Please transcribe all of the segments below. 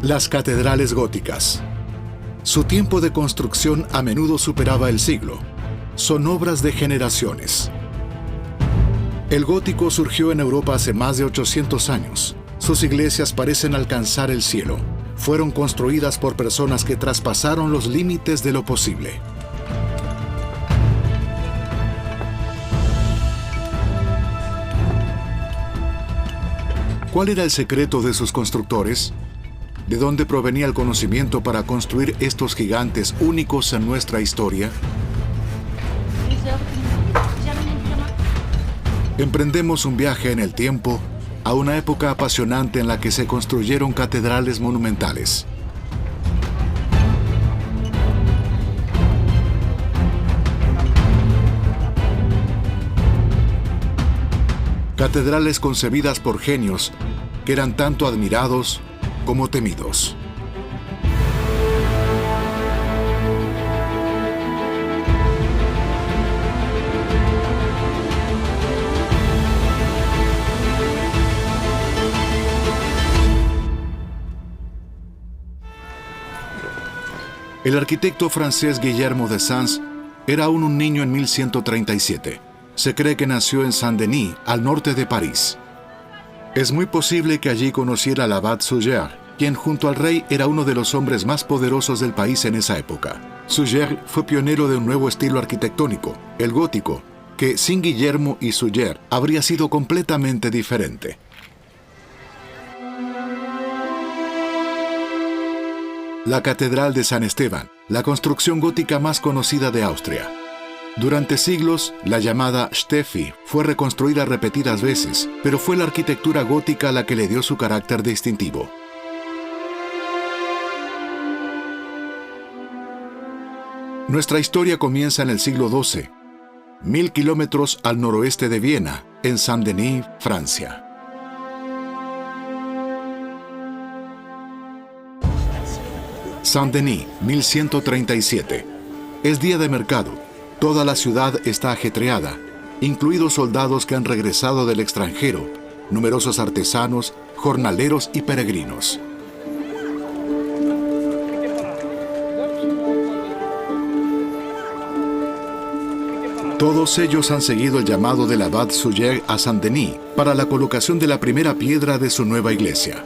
Las catedrales góticas. Su tiempo de construcción a menudo superaba el siglo. Son obras de generaciones. El gótico surgió en Europa hace más de 800 años. Sus iglesias parecen alcanzar el cielo. Fueron construidas por personas que traspasaron los límites de lo posible. ¿Cuál era el secreto de sus constructores? ¿De dónde provenía el conocimiento para construir estos gigantes únicos en nuestra historia? Emprendemos un viaje en el tiempo a una época apasionante en la que se construyeron catedrales monumentales. Catedrales concebidas por genios que eran tanto admirados como temidos. El arquitecto francés Guillermo de Sens era aún un niño en 1137. Se cree que nació en Saint-Denis, al norte de París. Es muy posible que allí conociera al abad Suger, quien junto al rey era uno de los hombres más poderosos del país en esa época. Suger fue pionero de un nuevo estilo arquitectónico, el gótico, que sin Guillermo y Suger habría sido completamente diferente. La Catedral de San Esteban, la construcción gótica más conocida de Austria. Durante siglos, la llamada Steffi fue reconstruida repetidas veces, pero fue la arquitectura gótica la que le dio su carácter distintivo. Nuestra historia comienza en el siglo XII, 1000 kilómetros al noroeste de Viena, en Saint-Denis, Francia. Saint-Denis, 1137. Es día de mercado. Toda la ciudad está ajetreada, incluidos soldados que han regresado del extranjero, numerosos artesanos, jornaleros y peregrinos. Todos ellos han seguido el llamado del abad Suger a Saint-Denis para la colocación de la primera piedra de su nueva iglesia.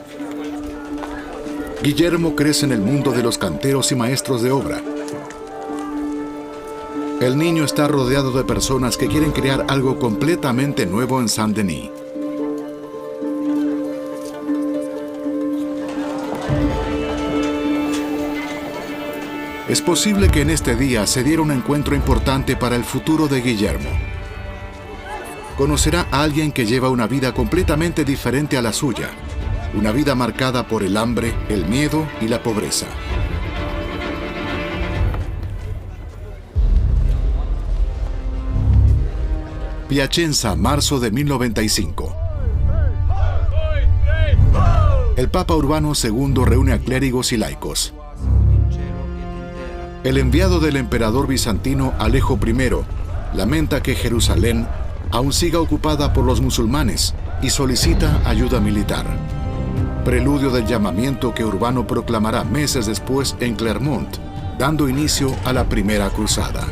Guillermo crece en el mundo de los canteros y maestros de obra. El niño está rodeado de personas que quieren crear algo completamente nuevo en Saint-Denis. Es posible que en este día se diera un encuentro importante para el futuro de Guillermo. Conocerá a alguien que lleva una vida completamente diferente a la suya, una vida marcada por el hambre, el miedo y la pobreza. Piacenza, marzo de 1095. El Papa Urbano II reúne a clérigos y laicos. El enviado del emperador bizantino Alejo I lamenta que Jerusalén aún siga ocupada por los musulmanes y solicita ayuda militar. Preludio del llamamiento que Urbano proclamará meses después en Clermont, dando inicio a la Primera Cruzada.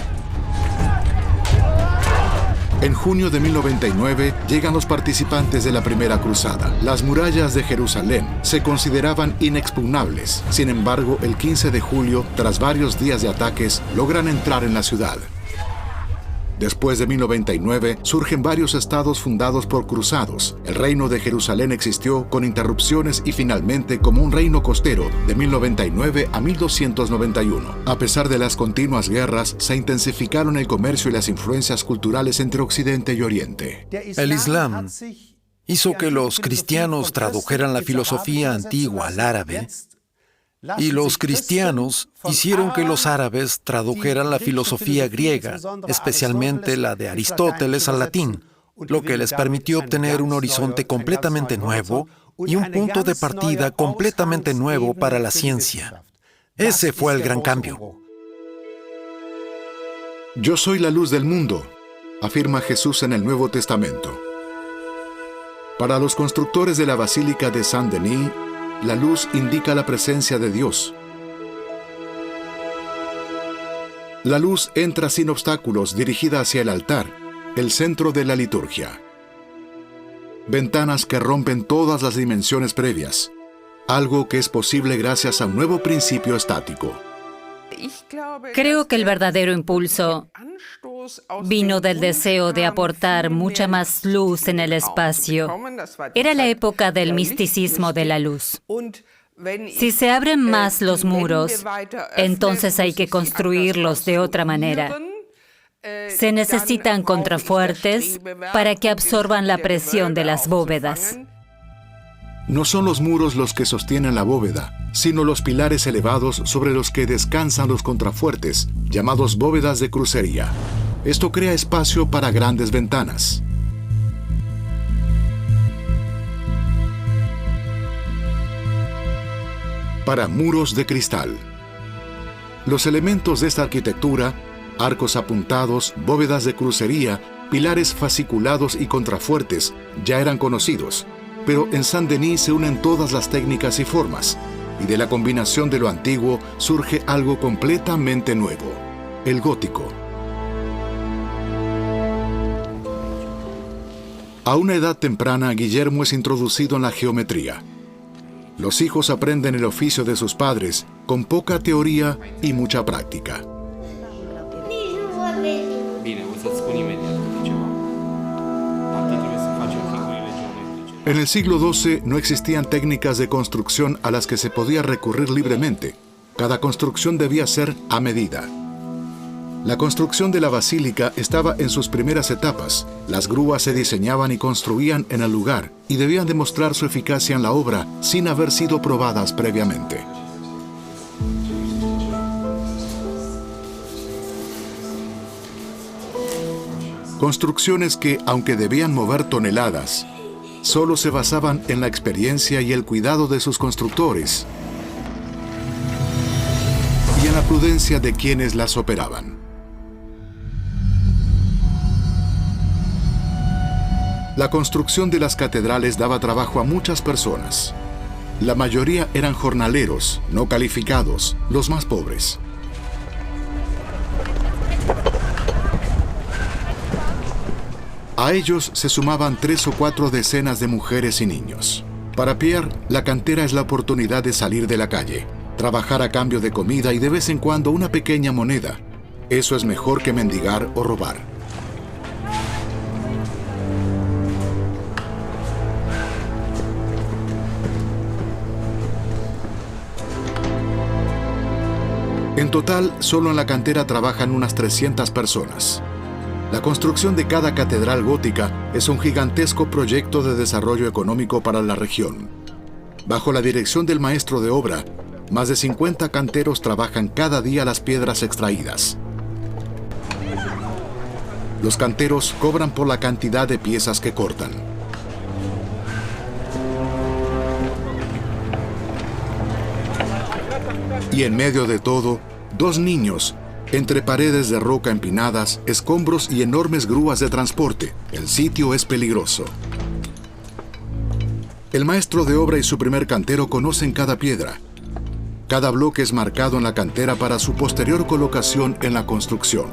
En junio de 1099 llegan los participantes de la Primera Cruzada. Las murallas de Jerusalén se consideraban inexpugnables. Sin embargo, el 15 de julio, tras varios días de ataques, logran entrar en la ciudad. Después de 1099, surgen varios estados fundados por cruzados. El reino de Jerusalén existió con interrupciones y finalmente como un reino costero de 1099 a 1291. A pesar de las continuas guerras, se intensificaron el comercio y las influencias culturales entre Occidente y Oriente. El Islam hizo que los cristianos tradujeran la filosofía antigua al árabe, y los cristianos hicieron que los árabes tradujeran la filosofía griega, especialmente la de Aristóteles, al latín, lo que les permitió obtener un horizonte completamente nuevo y un punto de partida completamente nuevo para la ciencia. Ese fue el gran cambio. Yo soy la luz del mundo, afirma Jesús en el Nuevo Testamento. Para los constructores de la Basílica de Saint-Denis, la luz indica la presencia de Dios. La luz entra sin obstáculos, dirigida hacia el altar, el centro de la liturgia. Ventanas que rompen todas las dimensiones previas, algo que es posible gracias a un nuevo principio estático. Creo que el verdadero impulso vino del deseo de aportar mucha más luz en el espacio. Era la época del misticismo de la luz. Si se abren más los muros, entonces hay que construirlos de otra manera. Se necesitan contrafuertes para que absorban la presión de las bóvedas. No son los muros los que sostienen la bóveda, sino los pilares elevados sobre los que descansan los contrafuertes, llamados bóvedas de crucería. Esto crea espacio para grandes ventanas. Para muros de cristal. Los elementos de esta arquitectura, arcos apuntados, bóvedas de crucería, pilares fasciculados y contrafuertes, ya eran conocidos, pero en Saint-Denis se unen todas las técnicas y formas, y de la combinación de lo antiguo surge algo completamente nuevo, el gótico. A una edad temprana, Guillermo es introducido en la geometría. Los hijos aprenden el oficio de sus padres con poca teoría y mucha práctica. En el siglo XII no existían técnicas de construcción a las que se podía recurrir libremente. Cada construcción debía ser a medida. La construcción de la basílica estaba en sus primeras etapas. Las grúas se diseñaban y construían en el lugar y debían demostrar su eficacia en la obra sin haber sido probadas previamente. Construcciones que, aunque debían mover toneladas, solo se basaban en la experiencia y el cuidado de sus constructores y en la prudencia de quienes las operaban. La construcción de las catedrales daba trabajo a muchas personas. La mayoría eran jornaleros, no calificados, los más pobres. A ellos se sumaban 3 o 4 decenas de mujeres y niños. Para Pierre, la cantera es la oportunidad de salir de la calle, trabajar a cambio de comida y de vez en cuando una pequeña moneda. Eso es mejor que mendigar o robar. En total, solo en la cantera trabajan unas 300 personas. La construcción de cada catedral gótica es un gigantesco proyecto de desarrollo económico para la región. Bajo la dirección del maestro de obra, más de 50 canteros trabajan cada día las piedras extraídas. Los canteros cobran por la cantidad de piezas que cortan. Y en medio de todo, 2 niños, entre paredes de roca empinadas, escombros y enormes grúas de transporte. El sitio es peligroso. El maestro de obra y su primer cantero conocen cada piedra. Cada bloque es marcado en la cantera para su posterior colocación en la construcción.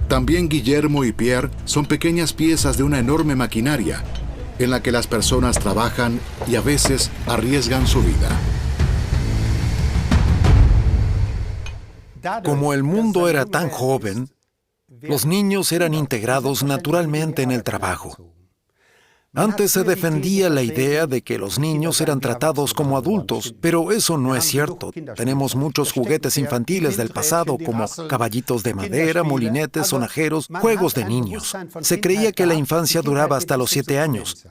También Guillermo y Pierre son pequeñas piezas de una enorme maquinaria en la que las personas trabajan y a veces arriesgan su vida. Como el mundo era tan joven, los niños eran integrados naturalmente en el trabajo. Antes se defendía la idea de que los niños eran tratados como adultos, pero eso no es cierto. Tenemos muchos juguetes infantiles del pasado, como caballitos de madera, molinetes, sonajeros, juegos de niños. Se creía que la infancia duraba hasta los 7 años.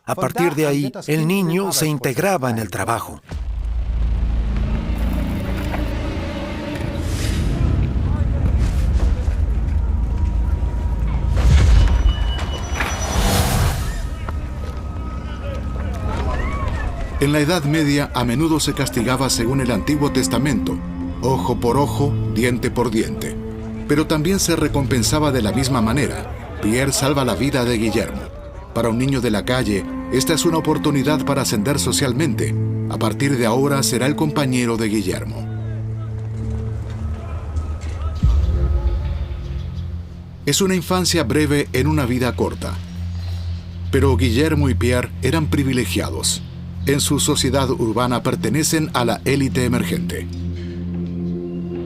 A partir de ahí, el niño se integraba en el trabajo. En la Edad Media a menudo se castigaba según el Antiguo Testamento, ojo por ojo, diente por diente. Pero también se recompensaba de la misma manera. Pierre salva la vida de Guillermo. Para un niño de la calle, esta es una oportunidad para ascender socialmente. A partir de ahora será el compañero de Guillermo. Es una infancia breve en una vida corta. Pero Guillermo y Pierre eran privilegiados. En su sociedad urbana pertenecen a la élite emergente.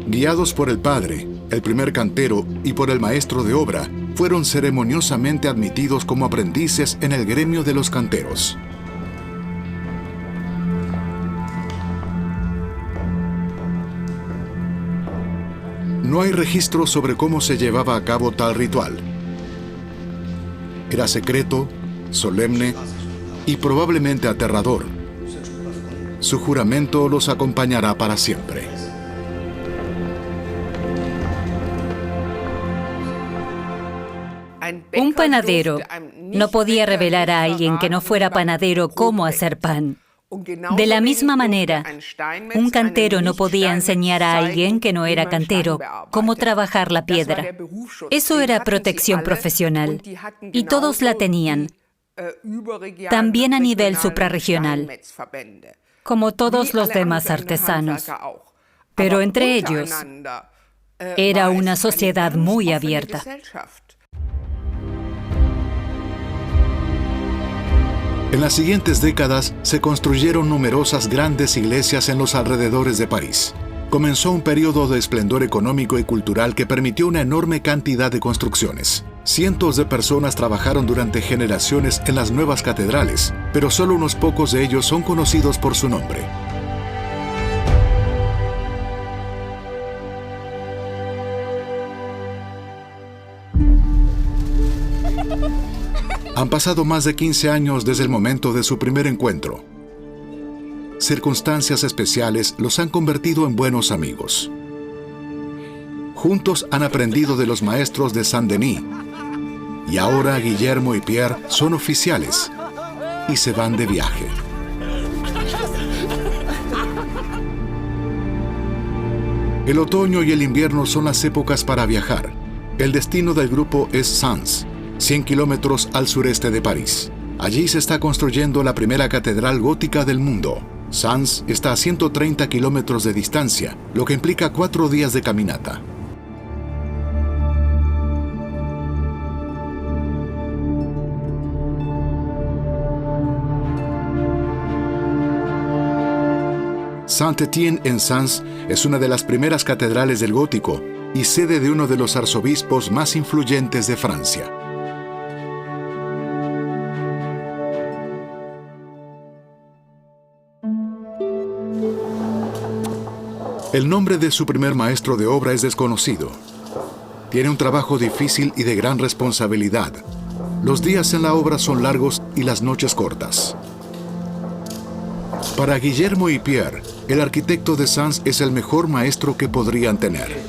Guiados por el padre, el primer cantero, y por el maestro de obra, fueron ceremoniosamente admitidos como aprendices en el gremio de los canteros. No hay registro sobre cómo se llevaba a cabo tal ritual. Era secreto, solemne y probablemente aterrador. Su juramento los acompañará para siempre. Un panadero no podía revelar a alguien que no fuera panadero cómo hacer pan. De la misma manera, un cantero no podía enseñar a alguien que no era cantero cómo trabajar la piedra. Eso era protección profesional, y todos la tenían, también a nivel suprarregional, como todos los demás artesanos. Pero entre ellos, era una sociedad muy abierta. En las siguientes décadas se construyeron numerosas grandes iglesias en los alrededores de París. Comenzó un periodo de esplendor económico y cultural que permitió una enorme cantidad de construcciones. Cientos de personas trabajaron durante generaciones en las nuevas catedrales, pero solo unos pocos de ellos son conocidos por su nombre. Han pasado más de 15 años desde el momento de su primer encuentro. Circunstancias especiales los han convertido en buenos amigos. Juntos han aprendido de los maestros de Saint-Denis. Y ahora Guillermo y Pierre son oficiales y se van de viaje. El otoño y el invierno son las épocas para viajar. El destino del grupo es Sens, 100 kilómetros al sureste de París. Allí se está construyendo la primera catedral gótica del mundo. Sens está a 130 kilómetros de distancia, lo que implica 4 días de caminata. Saint-Étienne en Sens es una de las primeras catedrales del gótico y sede de uno de los arzobispos más influyentes de Francia. El nombre de su primer maestro de obra es desconocido. Tiene un trabajo difícil y de gran responsabilidad. Los días en la obra son largos y las noches cortas. Para Guillermo y Pierre, el arquitecto de Sens es el mejor maestro que podrían tener.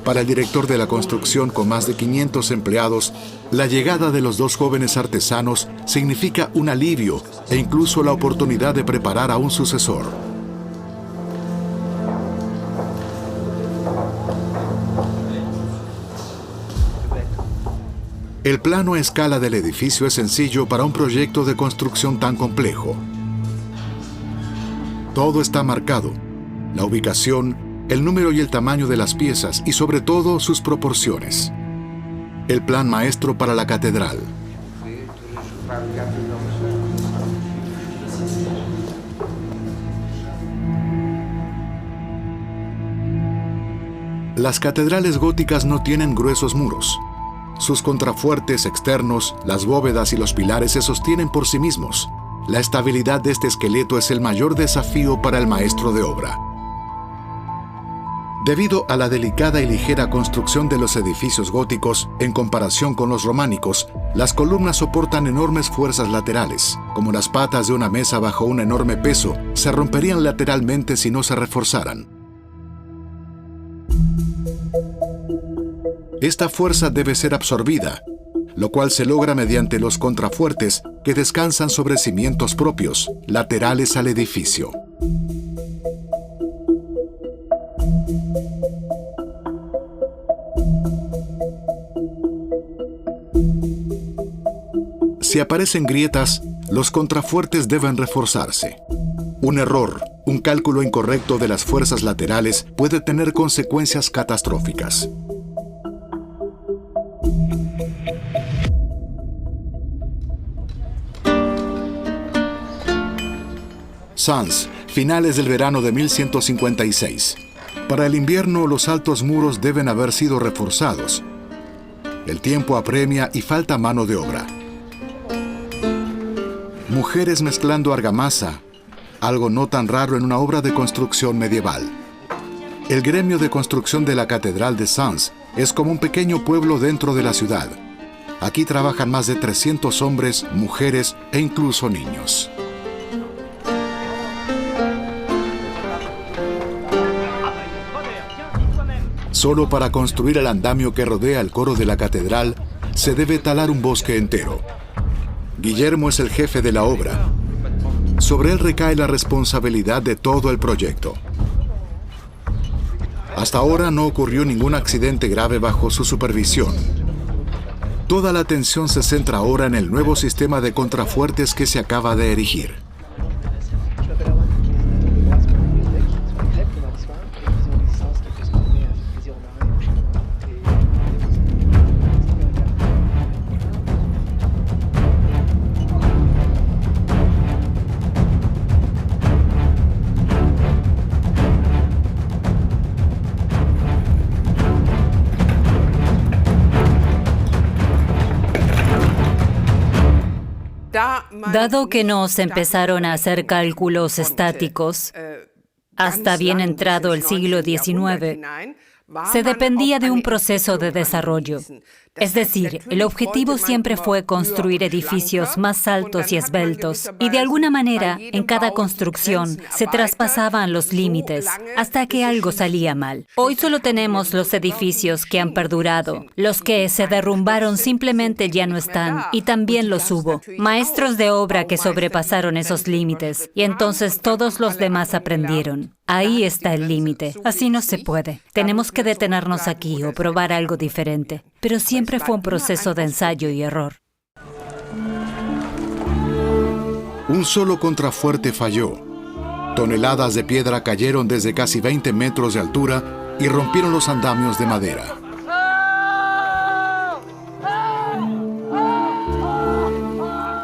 Para el director de la construcción, con más de 500 empleados, la llegada de los dos jóvenes artesanos significa un alivio e incluso la oportunidad de preparar a un sucesor. El plano a escala del edificio es sencillo para un proyecto de construcción tan complejo. Todo está marcado: la ubicación, el número y el tamaño de las piezas y sobre todo sus proporciones. El plan maestro para la catedral. Las catedrales góticas no tienen gruesos muros. Sus contrafuertes externos, las bóvedas y los pilares se sostienen por sí mismos. La estabilidad de este esqueleto es el mayor desafío para el maestro de obra. Debido a la delicada y ligera construcción de los edificios góticos, en comparación con los románicos, las columnas soportan enormes fuerzas laterales. Como las patas de una mesa bajo un enorme peso, se romperían lateralmente si no se reforzaran. Esta fuerza debe ser absorbida, lo cual se logra mediante los contrafuertes que descansan sobre cimientos propios, laterales al edificio. Si aparecen grietas, los contrafuertes deben reforzarse. Un error, un cálculo incorrecto de las fuerzas laterales puede tener consecuencias catastróficas. Sens, finales del verano de 1156. Para el invierno, los altos muros deben haber sido reforzados. El tiempo apremia y falta mano de obra. Mujeres mezclando argamasa, algo no tan raro en una obra de construcción medieval. El gremio de construcción de la Catedral de Sens es como un pequeño pueblo dentro de la ciudad. Aquí trabajan más de 300 hombres, mujeres e incluso niños. Solo para construir el andamio que rodea el coro de la catedral, se debe talar un bosque entero. Guillermo es el jefe de la obra. Sobre él recae la responsabilidad de todo el proyecto. Hasta ahora no ocurrió ningún accidente grave bajo su supervisión. Toda la atención se centra ahora en el nuevo sistema de contrafuertes que se acaba de erigir. Dado que no se empezaron a hacer cálculos estáticos hasta bien entrado el siglo XIX, se dependía de un proceso de desarrollo. Es decir, el objetivo siempre fue construir edificios más altos y esbeltos, y de alguna manera, en cada construcción, se traspasaban los límites hasta que algo salía mal. Hoy solo tenemos los edificios que han perdurado. Los que se derrumbaron simplemente ya no están, y también los hubo. Maestros de obra que sobrepasaron esos límites, y entonces todos los demás aprendieron. Ahí está el límite. Así no se puede. Tenemos que detenernos aquí o probar algo diferente. Pero siempre fue un proceso de ensayo y error. Un solo contrafuerte falló. Toneladas de piedra cayeron desde casi 20 metros de altura y rompieron los andamios de madera.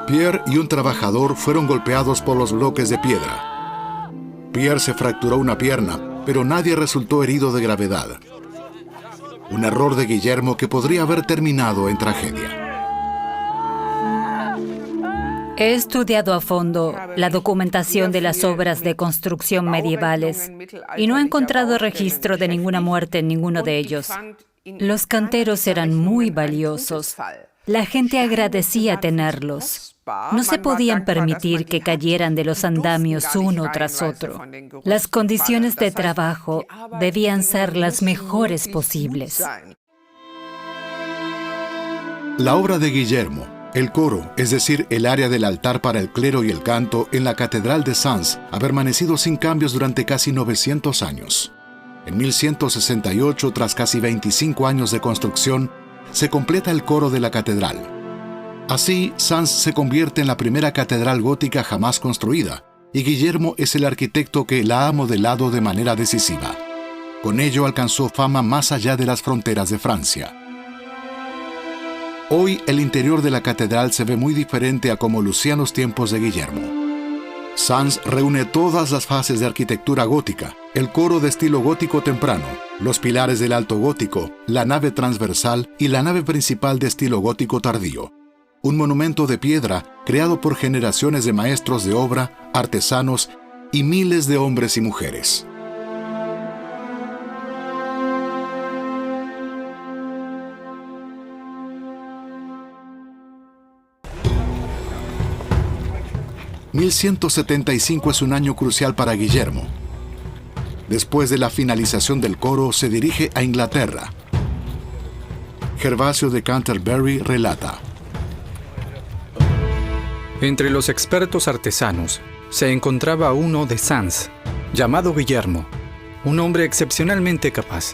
Pierre y un trabajador fueron golpeados por los bloques de piedra. Pierre se fracturó una pierna, pero nadie resultó herido de gravedad. Un error de Guillermo que podría haber terminado en tragedia. He estudiado a fondo la documentación de las obras de construcción medievales y no he encontrado registro de ninguna muerte en ninguno de ellos. Los canteros eran muy valiosos. La gente agradecía tenerlos. No se podían permitir que cayeran de los andamios uno tras otro. Las condiciones de trabajo debían ser las mejores posibles. La obra de Guillermo, el coro, es decir, el área del altar para el clero y el canto en la Catedral de Sens, ha permanecido sin cambios durante casi 900 años. En 1168, tras casi 25 años de construcción, se completa el coro de la catedral. Así, Sens se convierte en la primera catedral gótica jamás construida, y Guillermo es el arquitecto que la ha modelado de manera decisiva. Con ello alcanzó fama más allá de las fronteras de Francia. Hoy, el interior de la catedral se ve muy diferente a como lucían los tiempos de Guillermo. Sens reúne todas las fases de arquitectura gótica, el coro de estilo gótico temprano, los pilares del alto gótico, la nave transversal y la nave principal de estilo gótico tardío. Un monumento de piedra creado por generaciones de maestros de obra, artesanos y miles de hombres y mujeres. ...1175 es un año crucial para Guillermo. Después de la finalización del coro, se dirige a Inglaterra. Gervasio de Canterbury relata: Entre los expertos artesanos se encontraba uno de Sens, llamado Guillermo, un hombre excepcionalmente capaz,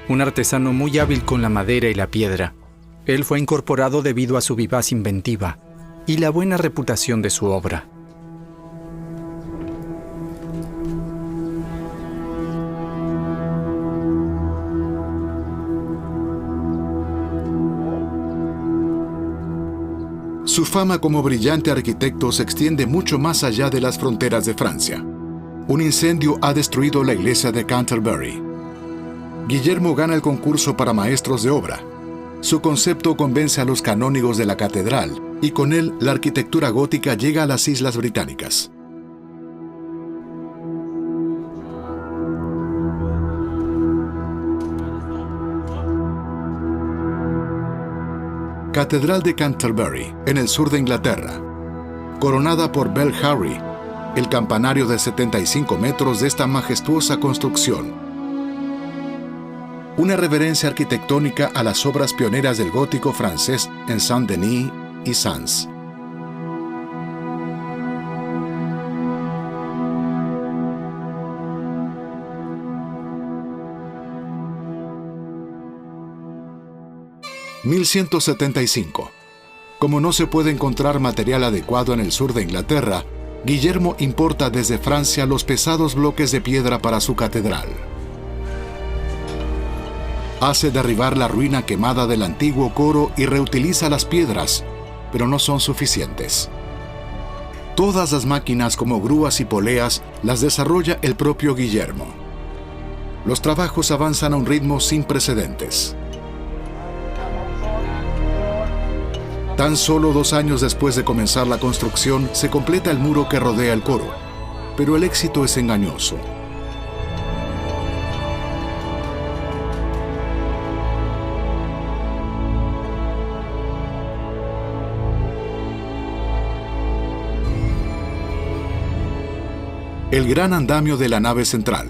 un artesano muy hábil con la madera y la piedra. Él fue incorporado debido a su vivaz inventiva. y la buena reputación de su obra. Su fama como brillante arquitecto se extiende mucho más allá de las fronteras de Francia. Un incendio ha destruido la iglesia de Canterbury. Guillermo gana el concurso para maestros de obra. Su concepto convence a los canónigos de la catedral y con él la arquitectura gótica llega a las Islas Británicas. Catedral de Canterbury, en el sur de Inglaterra. Coronada por Bell Harry, el campanario de 75 metros de esta majestuosa construcción. Una reverencia arquitectónica a las obras pioneras del gótico francés en Saint-Denis y Sens. (1175). Como no se puede encontrar material adecuado en el sur de Inglaterra, Guillermo importa desde Francia los pesados bloques de piedra para su catedral. Hace derribar la ruina quemada del antiguo coro y reutiliza las piedras, pero no son suficientes. Todas las máquinas como grúas y poleas las desarrolla el propio Guillermo. Los trabajos avanzan a un ritmo sin precedentes. Tan solo 2 años después de comenzar la construcción, se completa el muro que rodea el coro, pero el éxito es engañoso. El gran andamio de la nave central.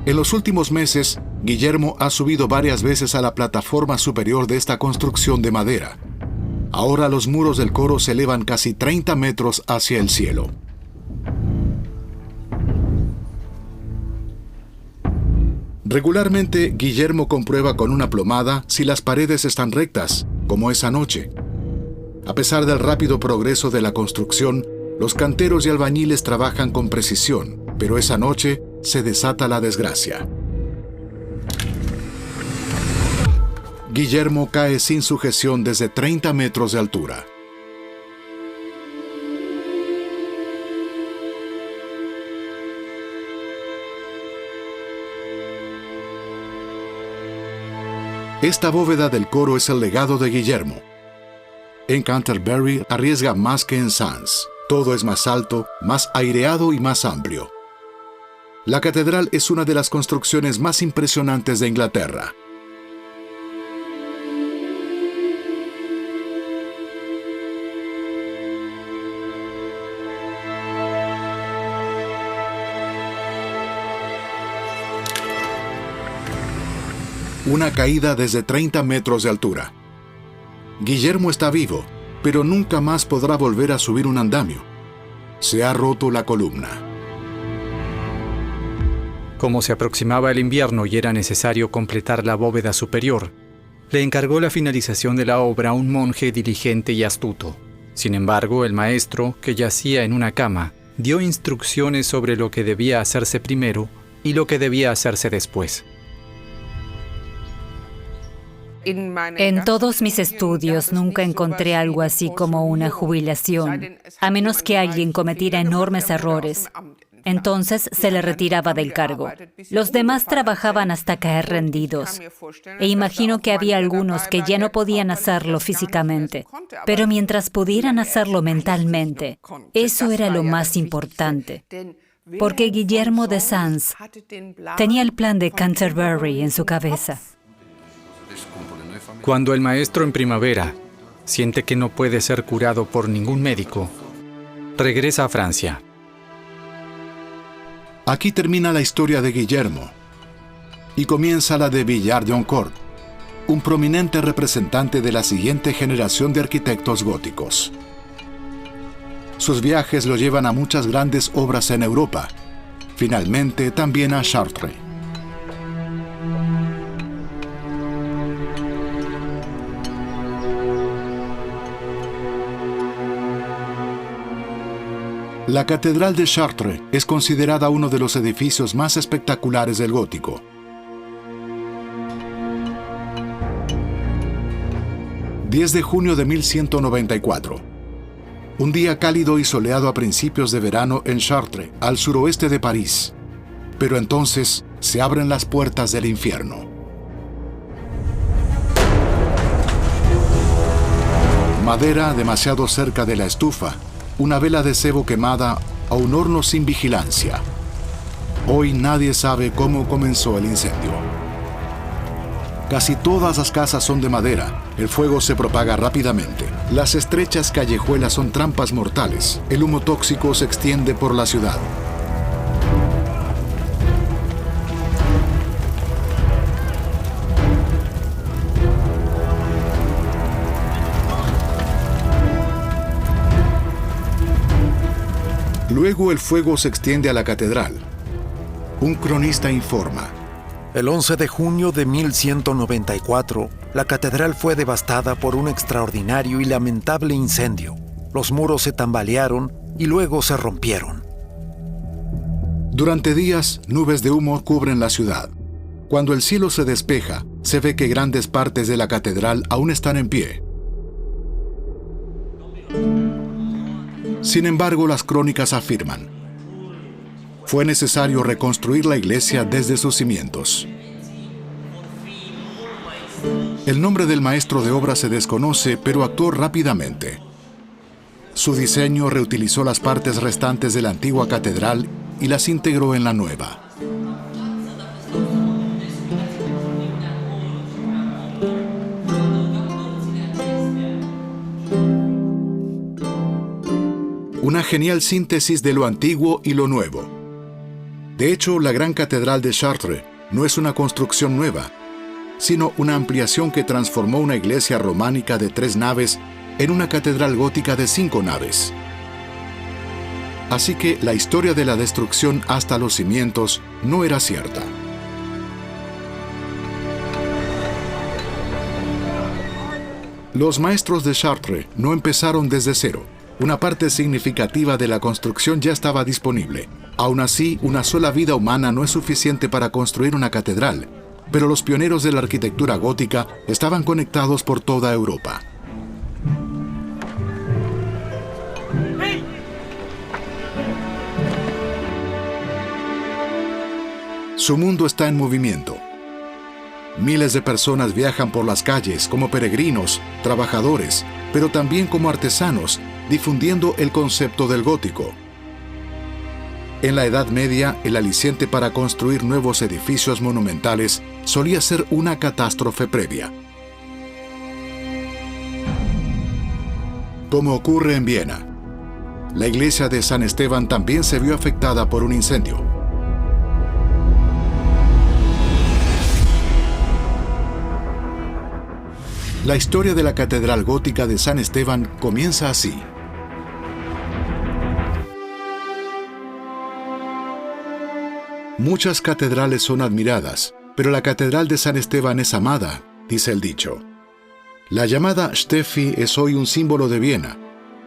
En los últimos meses, Guillermo ha subido varias veces a la plataforma superior de esta construcción de madera. Ahora los muros del coro se elevan casi 30 metros hacia el cielo. Regularmente, Guillermo comprueba con una plomada si las paredes están rectas, como esa noche. A pesar del rápido progreso de la construcción, los canteros y albañiles trabajan con precisión, pero esa noche se desata la desgracia. Guillermo cae sin sujeción desde 30 metros de altura. Esta bóveda del coro es el legado de Guillermo. En Canterbury arriesga más que en Sens. Todo es más alto, más aireado y más amplio. La catedral es una de las construcciones más impresionantes de Inglaterra. Una caída desde 30 metros de altura. Guillermo está vivo, pero nunca más podrá volver a subir un andamio. Se ha roto la columna. Como se aproximaba el invierno y era necesario completar la bóveda superior, le encargó la finalización de la obra a un monje diligente y astuto. Sin embargo, el maestro, que yacía en una cama, dio instrucciones sobre lo que debía hacerse primero y lo que debía hacerse después. En todos mis estudios nunca encontré algo así como una jubilación, a menos que alguien cometiera enormes errores. Entonces se le retiraba del cargo. Los demás trabajaban hasta caer rendidos. E imagino que había algunos que ya no podían hacerlo físicamente, pero mientras pudieran hacerlo mentalmente, eso era lo más importante. Porque Guillermo de Sens tenía el plan de Canterbury en su cabeza. Cuando el maestro en primavera siente que no puede ser curado por ningún médico, regresa a Francia. Aquí termina la historia de Guillermo y comienza la de Villard-Joncourt, un prominente representante de la siguiente generación de arquitectos góticos. Sus viajes lo llevan a muchas grandes obras en Europa, finalmente también a Chartres. La Catedral de Chartres es considerada uno de los edificios más espectaculares del gótico. ...10 de junio de 1194. Un día cálido y soleado a principios de verano en Chartres, al suroeste de París. Pero entonces se abren las puertas del infierno. Madera demasiado cerca de la estufa, una vela de cebo quemada o un horno sin vigilancia. Hoy nadie sabe cómo comenzó el incendio. Casi todas las casas son de madera. El fuego se propaga rápidamente. Las estrechas callejuelas son trampas mortales. El humo tóxico se extiende por la ciudad. Luego el fuego se extiende a la catedral. Un cronista informa. El 11 de junio de 1194, la catedral fue devastada por un extraordinario y lamentable incendio. Los muros se tambalearon y luego se rompieron. Durante días, nubes de humo cubren la ciudad. Cuando el cielo se despeja, se ve que grandes partes de la catedral aún están en pie. Sin embargo, las crónicas afirman: fue necesario reconstruir la iglesia desde sus cimientos. El nombre del maestro de obra se desconoce, pero actuó rápidamente. Su diseño reutilizó las partes restantes de la antigua catedral y las integró en la nueva. Una genial síntesis de lo antiguo y lo nuevo. De hecho, la gran catedral de Chartres no es una construcción nueva, sino una ampliación que transformó una iglesia románica de 3 naves en una catedral gótica de 5 naves. Así que la historia de la destrucción hasta los cimientos no era cierta. Los maestros de Chartres no empezaron desde cero. Una parte significativa de la construcción ya estaba disponible. Aún así, una sola vida humana no es suficiente para construir una catedral, pero los pioneros de la arquitectura gótica estaban conectados por toda Europa. Su mundo está en movimiento. Miles de personas viajan por las calles como peregrinos, trabajadores, pero también como artesanos, difundiendo el concepto del gótico. En la Edad Media, el aliciente para construir nuevos edificios monumentales solía ser una catástrofe previa. Como ocurre en Viena. La iglesia de San Esteban también se vio afectada por un incendio. La historia de la Catedral Gótica de San Esteban comienza así. Muchas catedrales son admiradas, pero la Catedral de San Esteban es amada, dice el dicho. La llamada Steffi es hoy un símbolo de Viena,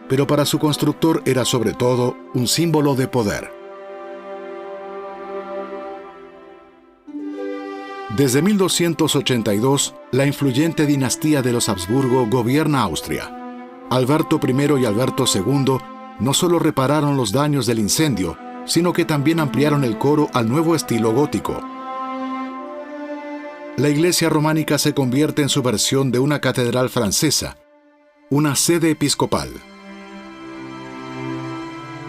pero para su constructor era sobre todo un símbolo de poder. Desde 1282, la influyente dinastía de los Habsburgo gobierna Austria. Alberto I y Alberto II no solo repararon los daños del incendio, sino que también ampliaron el coro al nuevo estilo gótico. La iglesia románica se convierte en su versión de una catedral francesa, una sede episcopal.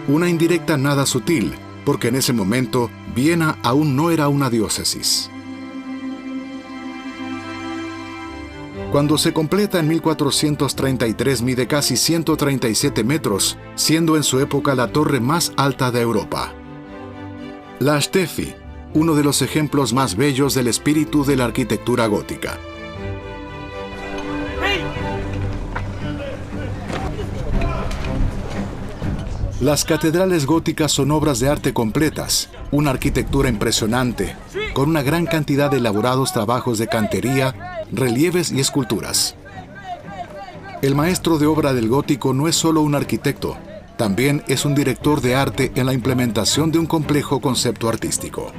Una indirecta nada sutil, porque en ese momento Viena aún no era una diócesis. Cuando se completa en 1433 mide casi 137 metros, siendo en su época la torre más alta de Europa. La Steffi, uno de los ejemplos más bellos del espíritu de la arquitectura gótica. Las catedrales góticas son obras de arte completas, una arquitectura impresionante, con una gran cantidad de elaborados trabajos de cantería, relieves y esculturas. El maestro de obra del gótico no es solo un arquitecto, También es un director de arte en la implementación de un complejo concepto artístico.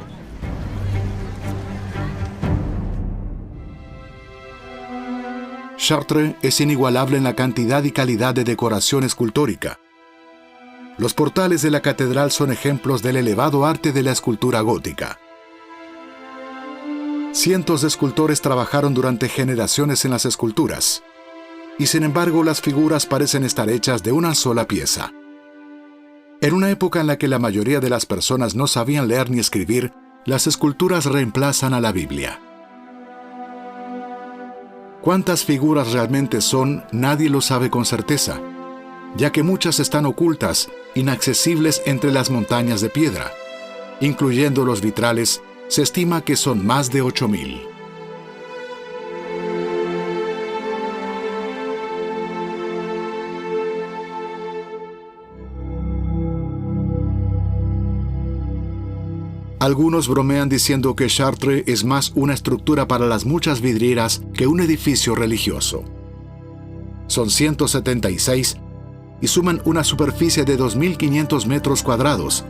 Chartres es inigualable en la cantidad y calidad de decoración escultórica. Los portales de la catedral son ejemplos del elevado arte de la escultura gótica. Cientos de escultores trabajaron durante generaciones en las esculturas, y sin embargo las figuras parecen estar hechas de una sola pieza. En una época en la que la mayoría de las personas no sabían leer ni escribir, las esculturas reemplazan a la Biblia. ¿Cuántas figuras realmente son? Nadie lo sabe con certeza, ya que muchas están ocultas, inaccesibles entre las montañas de piedra. Incluyendo los vitrales, se estima que son más de 8,000. Algunos bromean diciendo que Chartres es más una estructura para las muchas vidrieras que un edificio religioso. Son 176 y suman una superficie de 2.500 metros cuadrados,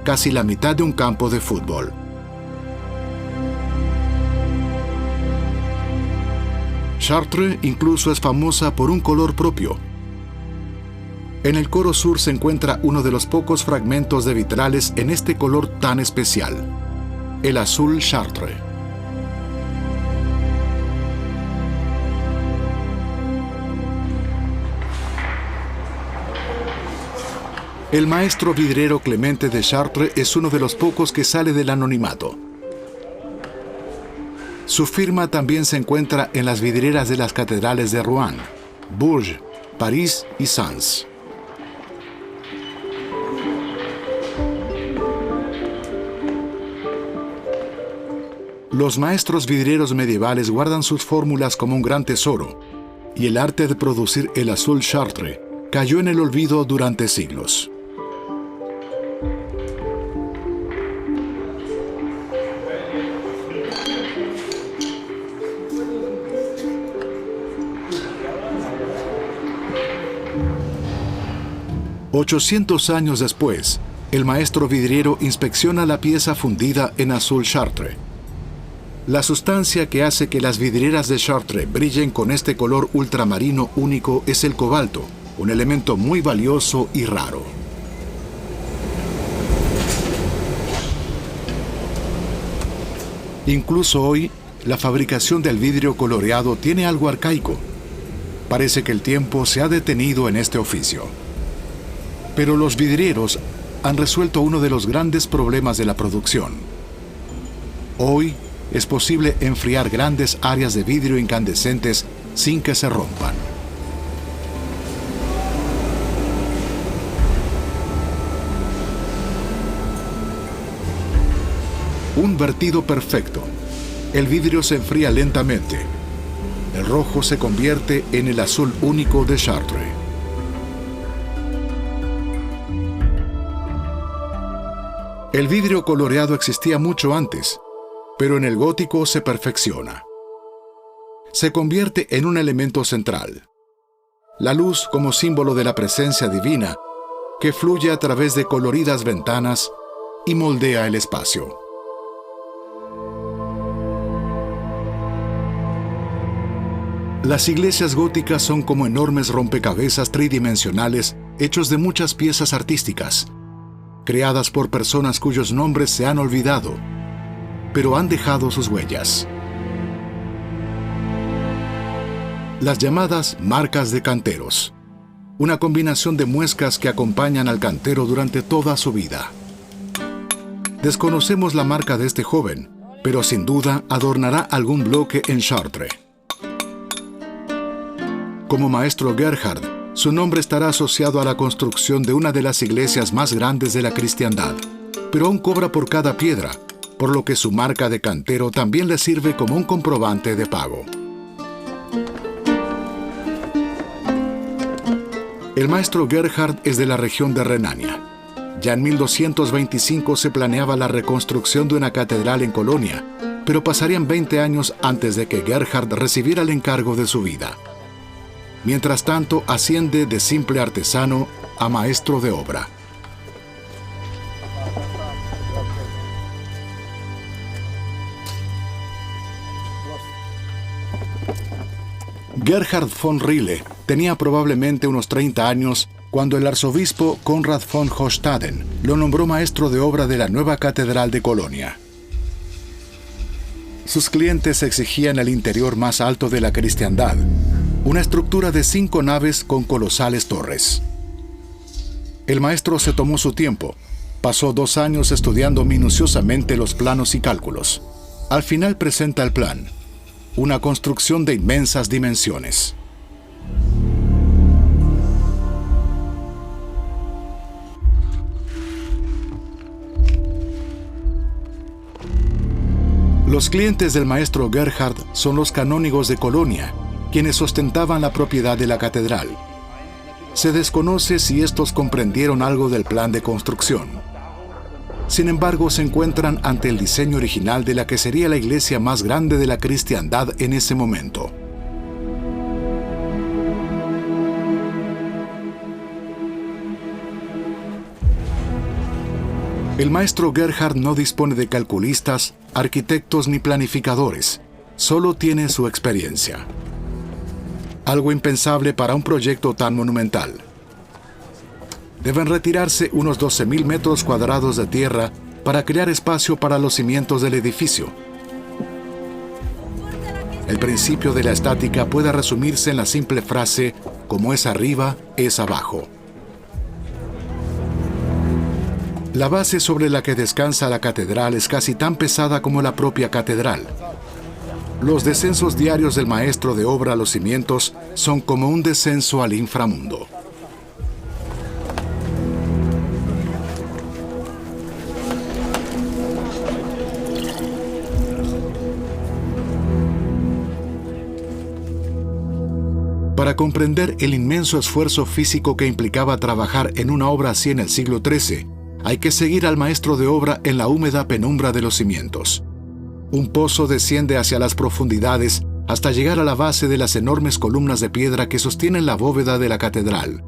casi la mitad de un campo de fútbol. Chartres incluso es famosa por un color propio. En el coro sur se encuentra uno de los pocos fragmentos de vitrales en este color tan especial, el azul Chartres. El maestro vidriero Clemente de Chartres es uno de los pocos que sale del anonimato. Su firma también se encuentra en las vidrieras de las catedrales de Rouen, Bourges, París y Sens. Los maestros vidrieros medievales guardan sus fórmulas como un gran tesoro, y el arte de producir el azul Chartres cayó en el olvido durante siglos. «800 años después, el maestro vidriero inspecciona la pieza fundida en azul Chartres. La sustancia que hace que las vidrieras de Chartres brillen con este color ultramarino único es el cobalto, un elemento muy valioso y raro. Incluso hoy, la fabricación del vidrio coloreado tiene algo arcaico. Parece que el tiempo se ha detenido en este oficio. Pero los vidrieros han resuelto uno de los grandes problemas de la producción. Hoy es posible enfriar grandes áreas de vidrio incandescentes sin que se rompan. Un vertido perfecto. El vidrio se enfría lentamente. El rojo se convierte en el azul único de Chartres. El vidrio coloreado existía mucho antes, pero en el gótico se perfecciona. Se convierte en un elemento central. La luz como símbolo de la presencia divina, que fluye a través de coloridas ventanas y moldea el espacio. Las iglesias góticas son como enormes rompecabezas tridimensionales hechos de muchas piezas artísticas, creadas por personas cuyos nombres se han olvidado, pero han dejado sus huellas. Las llamadas marcas de canteros, una combinación de muescas que acompañan al cantero durante toda su vida. Desconocemos la marca de este joven, pero sin duda adornará algún bloque en Chartres. Como maestro Gerhard, su nombre estará asociado a la construcción de una de las iglesias más grandes de la cristiandad, pero aún cobra por cada piedra, por lo que su marca de cantero también le sirve como un comprobante de pago. El maestro Gerhard es de la región de Renania. Ya en 1225 se planeaba la reconstrucción de una catedral en Colonia, pero pasarían 20 años antes de que Gerhard recibiera el encargo de su vida. Mientras tanto, asciende de simple artesano a maestro de obra. Gerhard von Rille tenía probablemente unos 30 años cuando el arzobispo Konrad von Hochstaden lo nombró maestro de obra de la nueva catedral de Colonia. Sus clientes exigían el interior más alto de la cristiandad, una estructura de 5 naves con colosales torres. El maestro se tomó su tiempo. Pasó 2 años estudiando minuciosamente los planos y cálculos. Al final presenta el plan, una construcción de inmensas dimensiones. Los clientes del maestro Gerhard son los canónigos de Colonia, quienes ostentaban la propiedad de la catedral. Se desconoce si estos comprendieron algo del plan de construcción. Sin embargo, se encuentran ante el diseño original de la que sería la iglesia más grande de la cristiandad en ese momento. El maestro Gerhard no dispone de calculistas, arquitectos ni planificadores, solo tiene su experiencia. Algo impensable para un proyecto tan monumental. Deben retirarse unos 12.000 metros cuadrados de tierra para crear espacio para los cimientos del edificio. El principio de la estática puede resumirse en la simple frase, como es arriba, es abajo. La base sobre la que descansa la catedral es casi tan pesada como la propia catedral. Los descensos diarios del maestro de obra a los cimientos son como un descenso al inframundo. Para comprender el inmenso esfuerzo físico que implicaba trabajar en una obra así en el siglo XIII, hay que seguir al maestro de obra en la húmeda penumbra de los cimientos. Un pozo desciende hacia las profundidades hasta llegar a la base de las enormes columnas de piedra que sostienen la bóveda de la catedral.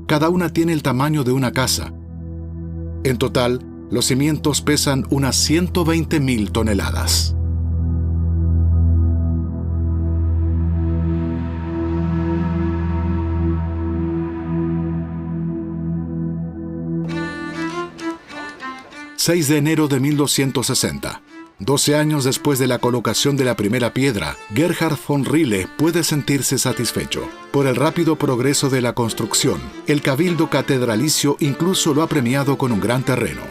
Cada una tiene el tamaño de una casa. En total, los cimientos pesan unas 120.000 toneladas. ...6 de enero de 1260... 12 años después de la colocación de la primera piedra, Gerhard von Rille puede sentirse satisfecho. Por el rápido progreso de la construcción, el cabildo catedralicio incluso lo ha premiado con un gran terreno.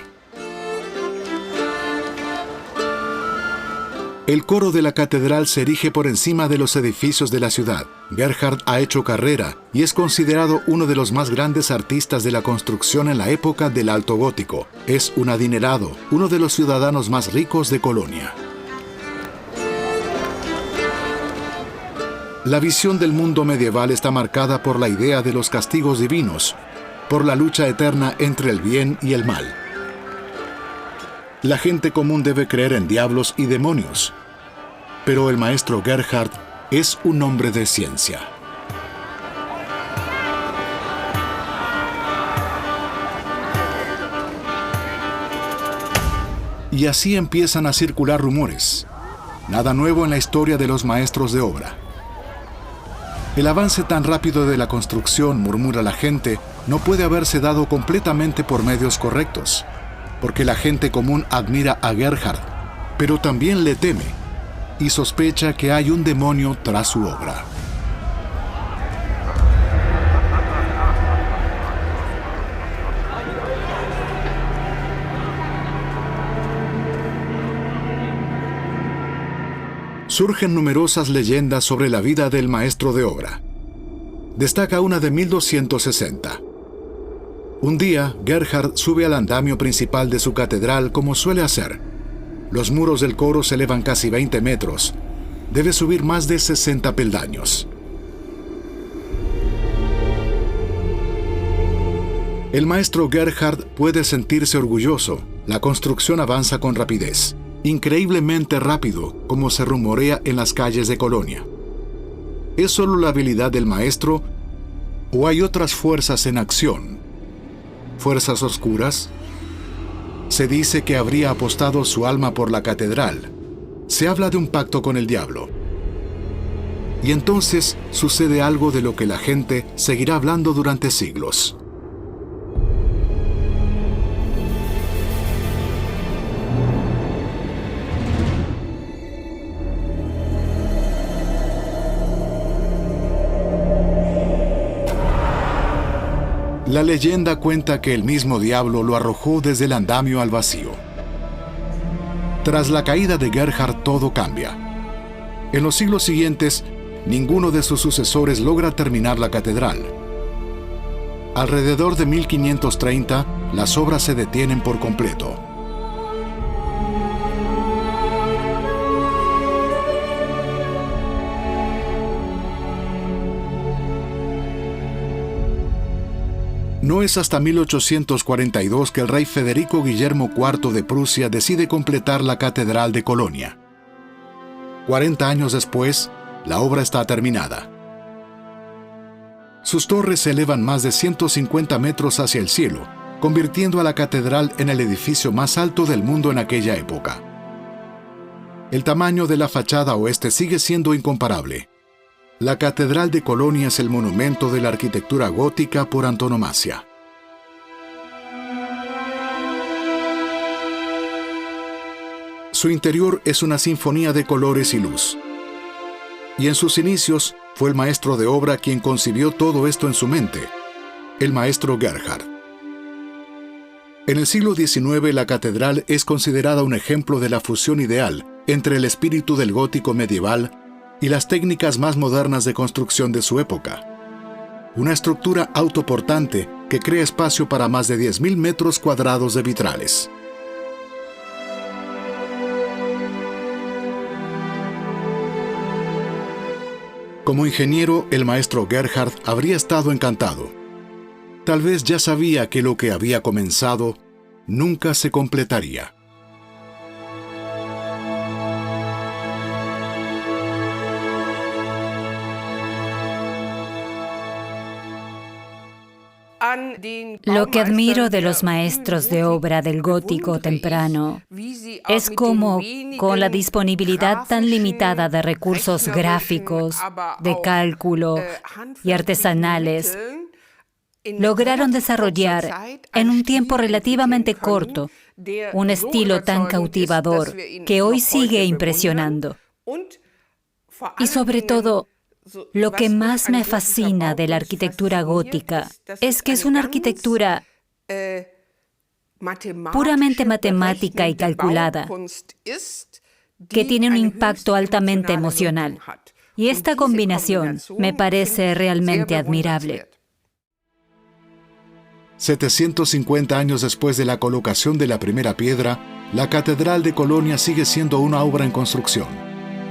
El coro de la catedral se erige por encima de los edificios de la ciudad. Gerhard ha hecho carrera y es considerado uno de los más grandes artistas de la construcción en la época del Alto Gótico. Es un adinerado, uno de los ciudadanos más ricos de Colonia. La visión del mundo medieval está marcada por la idea de los castigos divinos, por la lucha eterna entre el bien y el mal. La gente común debe creer en diablos y demonios, pero el maestro Gerhard es un hombre de ciencia. Y así empiezan a circular rumores. Nada nuevo en la historia de los maestros de obra. El avance tan rápido de la construcción, murmura la gente, no puede haberse dado completamente por medios correctos, porque la gente común admira a Gerhard, pero también le teme y sospecha que hay un demonio tras su obra. Surgen numerosas leyendas sobre la vida del maestro de obra. Destaca una de 1260. Un día, Gerhard sube al andamio principal de su catedral como suele hacer. Los muros del coro se elevan casi 20 metros. Debe subir más de 60 peldaños. El maestro Gerhard puede sentirse orgulloso. La construcción avanza con rapidez. Increíblemente rápido, como se rumorea en las calles de Colonia. ¿Es solo la habilidad del maestro o hay otras fuerzas en acción ¿Fuerzas oscuras? Se dice que habría apostado su alma por la catedral. Se habla de un pacto con el diablo. Y entonces sucede algo de lo que la gente seguirá hablando durante siglos. La leyenda cuenta que el mismo diablo lo arrojó desde el andamio al vacío. Tras la caída de Gerhard todo cambia. En los siglos siguientes, ninguno de sus sucesores logra terminar la catedral. Alrededor de 1530, las obras se detienen por completo. No es hasta 1842 que el rey Federico Guillermo IV de Prusia decide completar la Catedral de Colonia. 40 años después, la obra está terminada. Sus torres se elevan más de 150 metros hacia el cielo, convirtiendo a la catedral en el edificio más alto del mundo en aquella época. El tamaño de la fachada oeste sigue siendo incomparable. La Catedral de Colonia es el monumento de la arquitectura gótica por antonomasia. Su interior es una sinfonía de colores y luz. Y en sus inicios fue el maestro de obra quien concibió todo esto en su mente, el maestro Gerhard. En el siglo XIX la catedral es considerada un ejemplo de la fusión ideal entre el espíritu del gótico medieval y las técnicas más modernas de construcción de su época. Una estructura autoportante que crea espacio para más de 10.000 metros cuadrados de vitrales. Como ingeniero, el maestro Gerhard habría estado encantado. Tal vez ya sabía que lo que había comenzado nunca se completaría. Lo que admiro de los maestros de obra del gótico temprano es cómo, con la disponibilidad tan limitada de recursos gráficos, de cálculo y artesanales, lograron desarrollar en un tiempo relativamente corto un estilo tan cautivador que hoy sigue impresionando. Y sobre todo, lo que más me fascina de la arquitectura gótica es que es una arquitectura puramente matemática y calculada, que tiene un impacto altamente emocional. Y esta combinación me parece realmente admirable. 750 años después de la colocación de la primera piedra, la Catedral de Colonia sigue siendo una obra en construcción.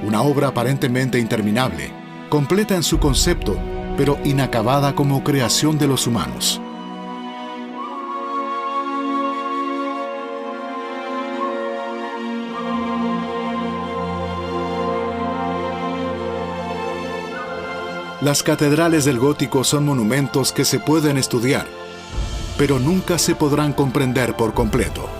Una obra aparentemente interminable, completa en su concepto, pero inacabada como creación de los humanos. Las catedrales del gótico son monumentos que se pueden estudiar, pero nunca se podrán comprender por completo.